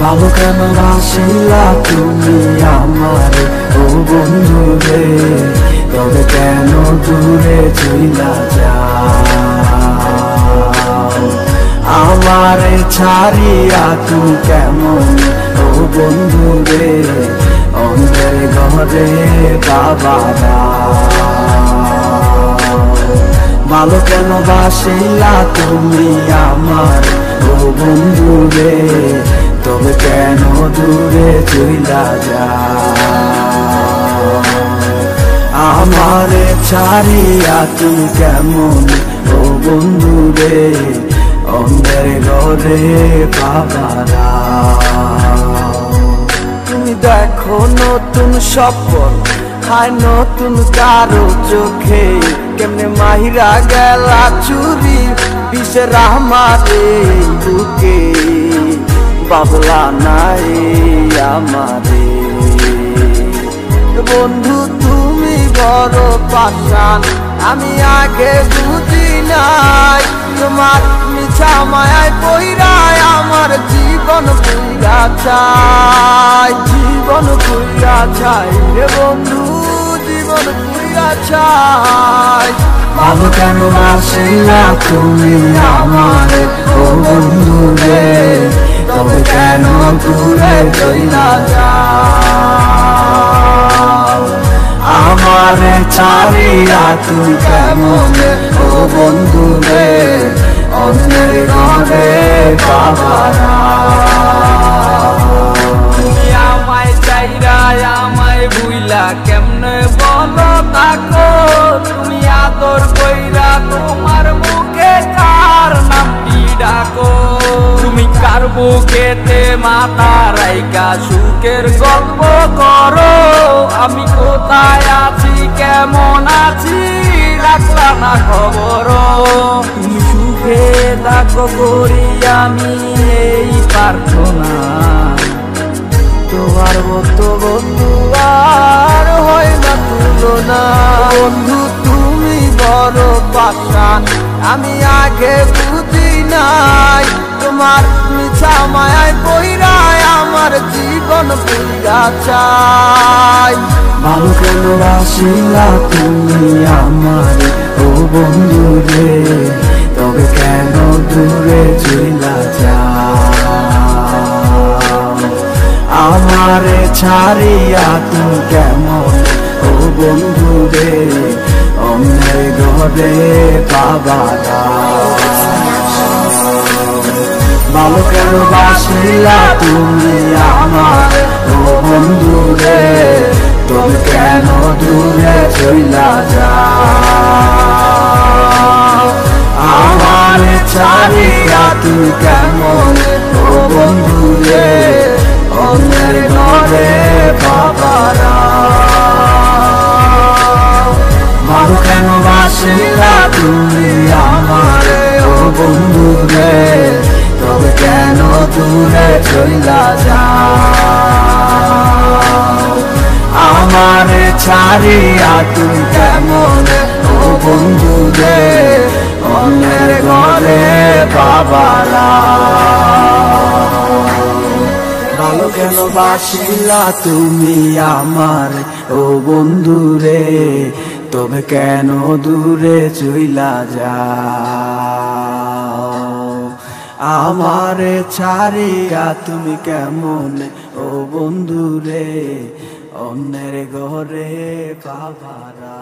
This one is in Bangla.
ভালো কেন বাসিলা তুমি আমারে ও বন্ধু রে, তবে কেন দূরে চইলা যাও? আমারে ছাড়িয়া তুমি কেমন ও বন্ধু রে, অন্ধের ঘরে বাবারা। ভালো কেন বাসিলা তুমি আমার ও বন্ধু রে, তবে কেন দূরে চইলা যাও? আমারে ছাড়িয়া তুমি কেমন ও বন্ধু রে, অন্ধের ঘরে বাবারা। তুমি দেখো নতুন স্বপ্ন হায় নতুন কারো চোখে, কেমনে মাহিরা গেলা চুরি বিষের আমারে বুকে, বাবলা নাই আমারে। বন্ধু তুমি বড় পাষাণ, আমি আগে বুঝি নাই, তোমার মিছা মায়ায় পইরায় আমার জীবন পুইরা চাই, জীবন পুইরা চাই রে বন্ধু, জীবন পুইরা চাই। ভালো কেন বাসিলা তুমি আমারে ও বন্ধু রে, তবে কেন দূরে চইলা যাও? আমারে ছাড়িয়া তুই কেমন ও বন্ধু রে, অন্যের ঘরে বাবারা। তুমি আমায় চাইরা আমায় ভুইলা কেমনে বলো থাকো, তুমি আদর কইরা তোমার মুখে কার নামটি ডাকো? তুমি কার বুকেতে মাথা রাইকা সুখের গল্প করো, আমি কোথায় আছি কেমন আছি রাখলা না খবর? তুমি সুখে থাকো করি আমি এই প্রার্থনা, তোমার মতো বন্ধু আর হয় না তুলনা। বন্ধু তুমি বড় পাষাণ, আমি আগে বুঝি নাই, তোমার মিছা মায়ায় পইরায় আমার জীবন পুইরা চাই। ভালো কেন বাসিলা তুমি আমার ও বন্ধু রে, তবে কেন দূরে চইলা যাও? আমারে ছাড়িয়া তুমি কেমন ও বন্ধু রে, অন্যের ঘরে বাবারা। ভালো কেন বাসিলা তুমি আমার ও বন্ধু রে, তবে কেন দূরে চইলা যাও? আমারে ছাড়িয়া তুমি কেমন ও বন্ধু রে, অন্যের ঘরে বাবারা। ভালো কেন বাসিলা তুমি আমার ও বন্ধু রে, তবে কেন দূরে চইলা যাও? আমারে ছাড়িয়া তুমি কেমন ও বন্ধু রে, অন্যের ঘরে বাবারা। ভালো কেন বাসিলা তুমি আমার ও বন্ধু রে, তবে কেন দূরে চইলা যাও? আমারে ছাড়িয়া তুমি কেমন ও বন্ধু রে, অন্যের ঘরে বাবারা।